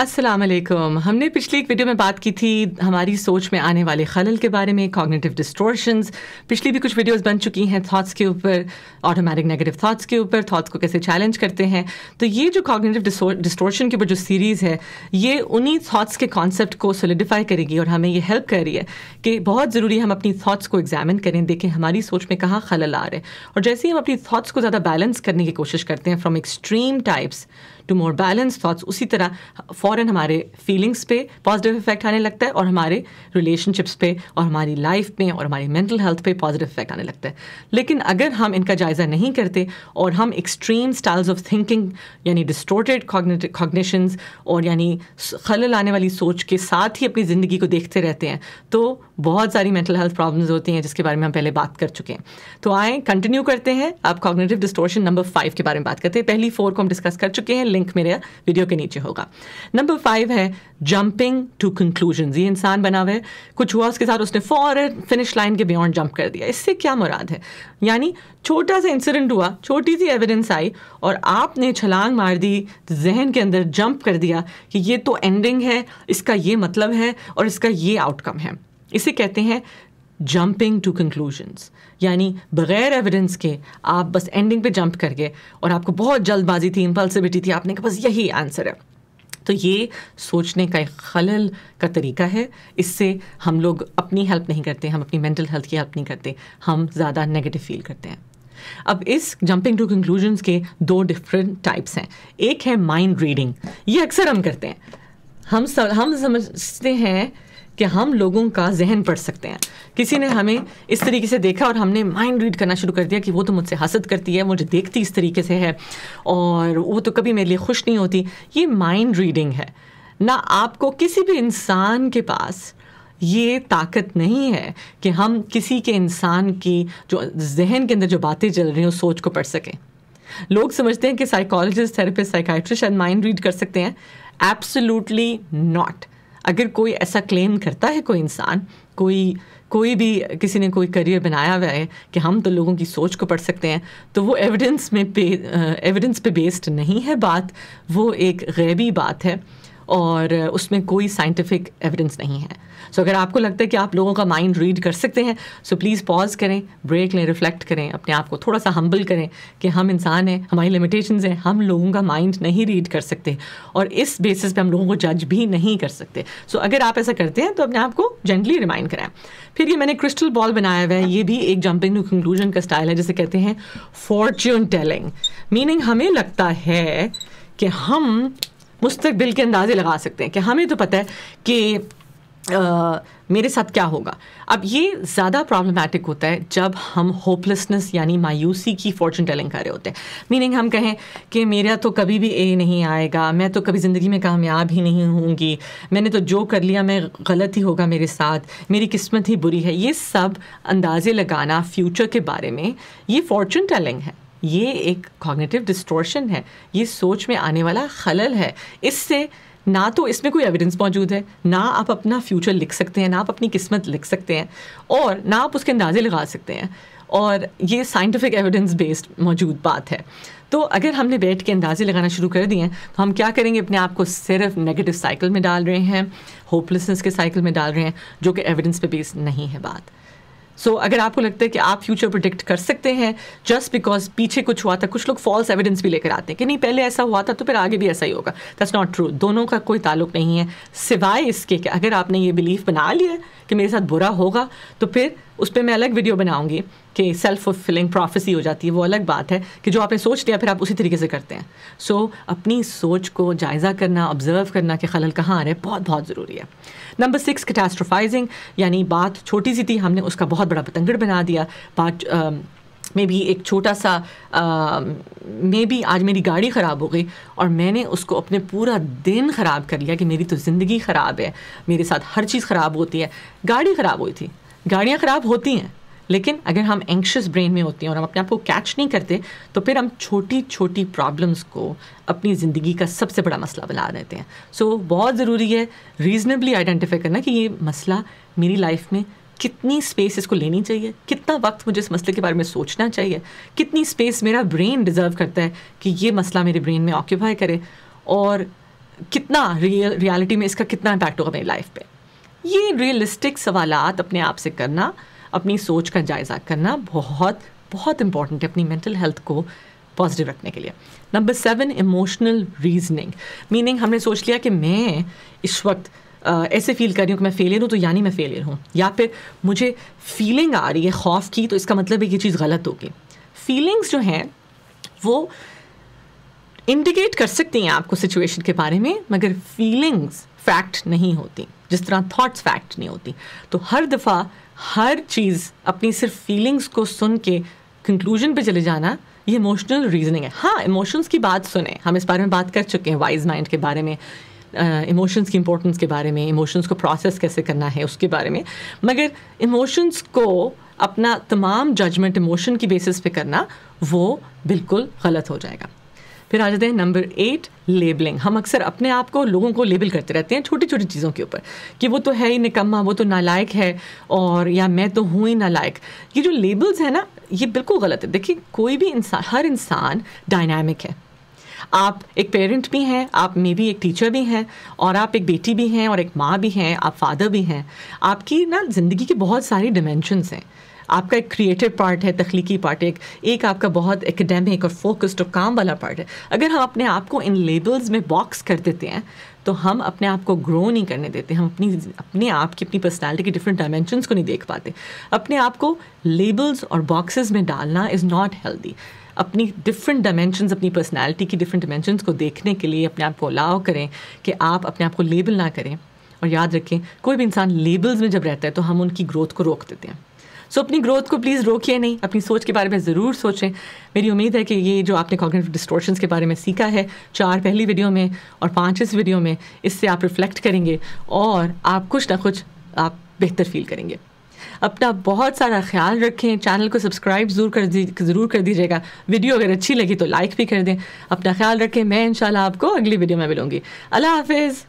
السلام علیکم. ہم نے پچھلی ایک ویڈیو میں بات کی تھی ہماری سوچ میں آنے والے خلل کے بارے میں، کوگنیٹو ڈسٹورشنز. پچھلی بھی کچھ ویڈیوز بن چکی ہیں تھاٹس کے اوپر، آٹومیٹک نیگیٹو تھاٹس کے اوپر، تھاٹس کو کیسے چیلنج کرتے ہیں. تو یہ جو کوگنیٹو ڈسٹورشن کے اوپر جو سیریز ہے، یہ انہی تھاٹس کے کانسیپٹ کو سولیڈیفائی کرے گی اور ہمیں یہ ہیلپ کر رہی ہے کہ بہت ضروری ہے ہم اپنی تھاٹس کو ایگزامن کریں، دیکھیں ہماری سوچ میں کہاں خلل آ رہے ہیں. اور جیسے ہی ہم اپنی تھاٹس کو زیادہ بیلنس کرنے کی کوشش کرتے ہیں، from extreme types to more balance thoughts, اسی طرح فوراً ہمارے فیلنگس پہ پازیٹیو افیکٹ آنے لگتا ہے اور ہمارے ریلیشن شپس پہ اور ہماری لائف میں اور ہماری مینٹل ہیلتھ پہ پازیٹیو افیکٹ آنے لگتا ہے. لیکن اگر ہم ان کا جائزہ نہیں کرتے اور ہم ایکسٹریم اسٹائلز آف تھنکنگ یعنی ڈسٹورٹیڈ کوگنیشنز اور یعنی خلل آنے والی سوچ کے ساتھ ہی اپنی زندگی کو دیکھتے رہتے ہیں، تو بہت ساری مینٹل ہیلتھ پرابلمز ہوتی ہیں جس کے بارے میں ہم پہلے بات کر چکے ہیں. تو آئیں کنٹینیو کرتے ہیں. اب کوگنیٹو ڈسٹورشن نمبر 5 کے بارے میں بات کرتے ہیں. پہلی 4 کو ہم ڈسکس کر چکے ہیں، لنک میرے ویڈیو کے نیچے ہوگا. نمبر 5 ہے جمپنگ ٹو کنکلوژنز. یہ انسان بنا ہوا ہے، کچھ ہوا اس کے ساتھ، اس نے فوراً فنش لائن کے بیونڈ جمپ کر دیا. اس سے کیا مراد ہے؟ یعنی چھوٹا سا انسیڈنٹ ہوا، چھوٹی سی ایویڈنس آئی اور آپ نے چھلانگ مار دی، ذہن کے اندر جمپ کر دیا کہ یہ تو اینڈنگ ہے، اس کا یہ مطلب ہے اور اس کا یہ آؤٹ کم ہے. اسے کہتے ہیں جمپنگ ٹو کنکلوژنز. یعنی بغیر ایویڈنس کے آپ بس اینڈنگ پہ جمپ کر گئے اور آپ کو بہت جلد بازی تھی، امپلسیوٹی تھی، آپ نے کہا بس یہی آنسر ہے. تو یہ سوچنے کا ایک خلل کا طریقہ ہے. اس سے ہم لوگ اپنی ہیلپ نہیں کرتے، ہم اپنی مینٹل ہیلتھ کی ہیلپ نہیں کرتے، ہم زیادہ نیگیٹو فیل کرتے ہیں. اب اس جمپنگ ٹو کنکلوژنز کے 2 ڈفرینٹ ٹائپس ہیں. ایک ہے مائنڈ ریڈنگ. یہ اکثر ہم کرتے ہیں. ہم سمجھتے ہیں کہ ہم لوگوں کا ذہن پڑھ سکتے ہیں. کسی نے ہمیں اس طریقے سے دیکھا اور ہم نے مائنڈ ریڈ کرنا شروع کر دیا کہ وہ تو مجھ سے حسد کرتی ہے، مجھے دیکھتی اس طریقے سے ہے اور وہ تو کبھی میرے لیے خوش نہیں ہوتی. یہ مائنڈ ریڈنگ ہے. نہ آپ کو کسی بھی انسان کے پاس یہ طاقت نہیں ہے کہ ہم کسی کے انسان کی جو ذہن کے اندر جو باتیں چل رہی ہیں اس سوچ کو پڑھ سکیں. لوگ سمجھتے ہیں کہ سائیکالوجسٹ، تھراپسٹ، سائیکائٹرسٹ شاید مائنڈ ریڈ کر سکتے ہیں. Absolutely not. اگر کوئی ایسا کلیم کرتا ہے، کوئی انسان، کوئی بھی کسی نے کوئی کریئر بنایا ہوا ہے کہ ہم تو لوگوں کی سوچ کو پڑھ سکتے ہیں، تو وہ ایویڈنس پہ بیسڈ نہیں ہے بات، وہ ایک غیبی بات ہے اور اس میں کوئی سائنٹیفک ایویڈنس نہیں ہے. سو اگر آپ کو لگتا ہے کہ آپ لوگوں کا مائنڈ ریڈ کر سکتے ہیں، سو پلیز پاز کریں، بریک لیں، ریفلیکٹ کریں، اپنے آپ کو تھوڑا سا ہمبل کریں کہ ہم انسان ہیں، ہماری لمیٹیشنز ہیں، ہم لوگوں کا مائنڈ نہیں ریڈ کر سکتے اور اس بیسس پہ ہم لوگوں کو جج بھی نہیں کر سکتے. سو اگر آپ ایسا کرتے ہیں تو اپنے آپ کو جینٹلی ریمائنڈ کریں. پھر یہ میں نے کرسٹل بال بنایا ہوا ہے. یہ بھی ایک جمپنگ ٹو کنکلوژن کا اسٹائل ہے جسے کہتے ہیں فارچون ٹیلنگ. میننگ ہمیں لگتا ہے کہ ہم مستقبل کے اندازے لگا سکتے ہیں، کہ ہمیں تو پتہ ہے کہ میرے ساتھ کیا ہوگا. اب یہ زیادہ پرابلمٹک ہوتا ہے جب ہم ہوپلیسنس یعنی مایوسی کی فارچون ٹیلنگ کر رہے ہوتے ہیں. میننگ ہم کہیں کہ میرا تو کبھی بھی اے نہیں آئے گا، میں تو کبھی زندگی میں کامیاب ہی نہیں ہوں گی، میں نے تو جو کر لیا میں غلط ہی ہوگا میرے ساتھ، میری قسمت ہی بری ہے. یہ سب اندازے لگانا فیوچر کے بارے میں، یہ فارچون ٹیلنگ ہے. یہ ایک کوگنیٹو ڈسٹورشن ہے، یہ سوچ میں آنے والا خلل ہے. اس سے نہ تو اس میں کوئی ایویڈنس موجود ہے، نہ آپ اپنا فیوچر لکھ سکتے ہیں، نہ آپ اپنی قسمت لکھ سکتے ہیں اور نہ آپ اس کے اندازے لگا سکتے ہیں، اور یہ سائنٹیفک ایویڈنس بیسڈ موجود بات ہے. تو اگر ہم نے بیٹھ کے اندازے لگانا شروع کر دیے ہیں تو ہم کیا کریں گے؟ اپنے آپ کو صرف نیگیٹو سائیکل میں ڈال رہے ہیں، ہوپلیسنس کے سائیکل میں ڈال رہے ہیں، جو کہ ایویڈنس پہ بیس نہیں ہے بات. سو اگر آپ کو لگتا ہے کہ آپ فیوچر پریڈکٹ کر سکتے ہیں جسٹ بیکاز پیچھے کچھ ہوا تھا، کچھ لوگ فالس ایویڈنس بھی لے کر آتے ہیں کہ نہیں پہلے ایسا ہوا تھا تو پھر آگے بھی ایسا ہی ہوگا. That's not true. دونوں کا کوئی تعلق نہیں ہے، سوائے اس کے کہ اگر آپ نے یہ بلیف بنا لیا کہ میرے ساتھ برا ہوگا تو پھر اس پہ میں الگ ویڈیو بناؤں گی کہ سیلف فلفلنگ پروفیسی ہو جاتی ہے. وہ الگ بات ہے کہ جو آپ نے سوچ لیا پھر آپ اسی طریقے سے کرتے ہیں. سو اپنی سوچ کو جائزہ کرنا، آبزرو کرنا کہ خلل کہاں آ رہے، بہت بہت ضروری ہے. نمبر 6 کیٹاسٹروفائزنگ. یعنی بات چھوٹی سی تھی، ہم نے اس کا بہت بڑا پتنگڑ بنا دیا. بات میں بھی ایک چھوٹا سا میں بھی آج میری گاڑی خراب ہو گئی اور میں نے اس کو اپنے پورا دن خراب کر لیا کہ میری تو زندگی خراب ہے، میرے ساتھ ہر چیز خراب ہوتی ہے. گاڑی خراب ہوئی تھی، گاڑیاں خراب ہوتی ہیں، لیکن اگر ہم اینکشس برین میں ہوتے ہیں اور ہم اپنے آپ کو کیچ نہیں کرتے تو پھر ہم چھوٹی چھوٹی پرابلمس کو اپنی زندگی کا سب سے بڑا مسئلہ بنا دیتے ہیں. سو بہت ضروری ہے ریزنیبلی آئیڈینٹیفائی کرنا کہ یہ مسئلہ میری لائف میں کتنی اسپیس اس کو لینی چاہیے, کتنا وقت مجھے اس مسئلے کے بارے میں سوچنا چاہیے, کتنی اسپیس میرا برین ڈیزرو کرتا ہے کہ یہ مسئلہ میرے برین میں آکیوپائی کرے, اور کتنا ریالٹی میں اس کا کتنا امپیکٹ ہوگا میری لائف پہ. یہ ریئلسٹک سوالات اپنے آپ سے کرنا, اپنی سوچ کا جائزہ کرنا بہت بہت امپورٹنٹ ہے اپنی مینٹل ہیلتھ کو پازیٹیو رکھنے کے لیے. Number 7, emotional reasoning. میننگ ہم نے سوچ لیا کہ میں اس وقت ایسے فیل کر رہی ہوں کہ میں فیلئر ہوں تو یعنی میں فیلئر ہوں, یا پھر مجھے فیلنگ آ رہی ہے خوف کی تو اس کا مطلب ہے کہ یہ چیز غلط ہوگی. فیلنگس جو ہیں وہ انڈیکیٹ کر سکتی ہیں آپ کو سچویشن کے بارے میں, مگر فیلنگس فیکٹ نہیں ہوتی, جس طرح تھاٹس فیکٹ نہیں ہوتی. تو ہر دفعہ ہر چیز اپنی صرف فیلنگس کو سن کے کنکلوژن پہ چلے جانا, یہ ایموشنل ریزننگ ہے. ہاں, ایموشنس کی بات سنیں, ہم اس بارے میں بات کر چکے ہیں وائز مائنڈ کے بارے میں, ایموشنس کی امپورٹنس کے بارے میں, ایموشنس کو پروسیس کیسے کرنا ہے اس کے بارے میں, مگر ایموشنس کو اپنا تمام ججمنٹ ایموشن کی بیسس پہ کرنا وہ بالکل غلط ہو جائے گا. پھر آ جاتے ہیں نمبر 8, لیبلنگ. ہم اکثر اپنے آپ کو لوگوں کو لیبل کرتے رہتے ہیں چھوٹی چھوٹی چیزوں کے اوپر, کہ وہ تو ہے ہی نکما, وہ تو نالائق ہے, اور یا میں تو ہوں ہی نالائق. یہ جو لیبلز ہیں نا, یہ بالکل غلط ہے. دیکھیے, کوئی بھی انسان, ہر انسان ڈائنامک ہے. آپ ایک پیرنٹ بھی ہیں, آپ میں بھی ایک ٹیچر بھی ہیں, اور آپ ایک بیٹی بھی ہیں, اور ایک ماں بھی ہیں, آپ فادر بھی ہیں. آپ کی نا زندگی کی بہت ساری ڈیمینشنس ہیں. آپ کا ایک کریٹو پارٹ ہے, تخلیقی پارٹ ہے, ایک آپ کا بہت ایکیڈیمک اور فوکسڈ اور کام والا پارٹ ہے. اگر ہم اپنے آپ کو ان لیبلز میں باکس کر دیتے ہیں تو ہم اپنے آپ کو گرو نہیں کرنے دیتے, ہم اپنے آپ کی اپنی پرسنالٹی کی ڈفرینٹ ڈائمینشنس کو نہیں دیکھ پاتے. اپنے آپ کو لیبلز اور باکسز میں ڈالنا از ناٹ ہیلدی. اپنی ڈفرینٹ ڈائمینشنز, اپنی پرسنالٹی کی ڈفرینٹ ڈائمینشنز کو دیکھنے کے لیے اپنے آپ کو الاؤ کریں کہ آپ اپنے آپ کو لیبل نہ کریں. اور یاد رکھیں, کوئی بھی انسان لیبلز میں جب رہتا ہے تو ہم ان کی گروتھ کو روک دیتے ہیں. سو اپنی گروتھ کو پلیز روکیے نہیں, اپنی سوچ کے بارے میں ضرور سوچیں. میری امید ہے کہ یہ جو آپ نے کوگنیٹو ڈسٹورشنز کے بارے میں سیکھا ہے 4 پہلی ویڈیو میں اور 5 اس ویڈیو میں, اس سے آپ ریفلیکٹ کریں گے اور آپ کچھ نہ کچھ آپ بہتر فیل کریں گے. اپنا بہت سارا خیال رکھیں. چینل کو سبسکرائب ضرور کر دیجیے گا. ویڈیو اگر اچھی لگی تو لائک بھی کر دیں. اپنا خیال رکھیں. میں انشاءاللہ آپ کو اگلی ویڈیو میں ملوں گی. اللہ حافظ.